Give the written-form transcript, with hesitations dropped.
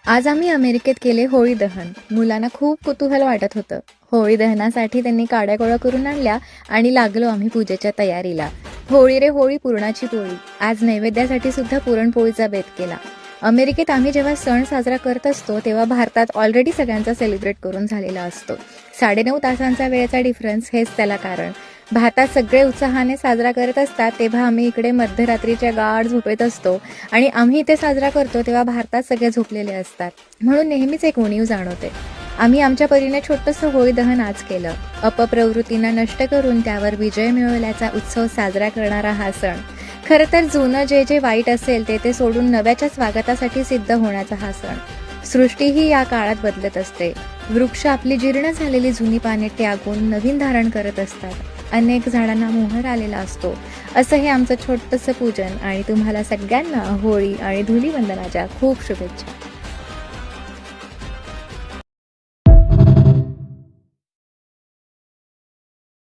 आज आम्ही अमेरिकेत केले होळी दहन. मुलांना खूप कुतूहल वाटत होतं. होळी दहनासाठी त्यांनी काड्या करून आणल्या आणि लागलो आम्ही पूजेच्या तयारीला. होळी रे होळी पुरणाची पोळी. आज नैवेद्यासाठी सुद्धा पुरणपोळीचा बेत केला. अमेरिकेत आम्ही जेव्हा सण साजरा करत असतो तेव्हा भारतात ऑलरेडी सगळ्यांचा सेलिब्रेट करून झालेला असतो. 9.5 तासांचा वेळेचा डिफरन्स हेच त्याला कारण. भारतात सगळे उत्साहाने साजरा करत असतात तेव्हा आम्ही इकडे मध्यरात्रीच्या गाढ झोपेत असतो आणि आम्ही इथे साजरा करतो तेव्हा भारतात सगळे झोपलेले असतात. म्हणून नेहमीच एक उणीव जाणवते. आम्ही आमच्या परीने छोटंसं होळी दहन आज केलं. अपप्रवृत्तींना नष्ट करून त्यावर विजय मिळवल्याचा उत्सव साजरा करणारा हा सण. खरं तर जुनं जे वाईट असेल ते सोडून नव्याच्या स्वागतासाठी सिद्ध होण्याचा हा सण. सृष्टीही या काळात बदलत असते. वृक्ष आपली जीर्ण झालेली जुनी पाने त्यागून नवीन धारण करत असतात. अनेक झाडांना मोहर आलेला असतो. असं हे आमचं छोटंसं पूजन आणि तुम्हाला सगळ्यांना होळी आणि धुलीवंदनाच्या खूप शुभेच्छा.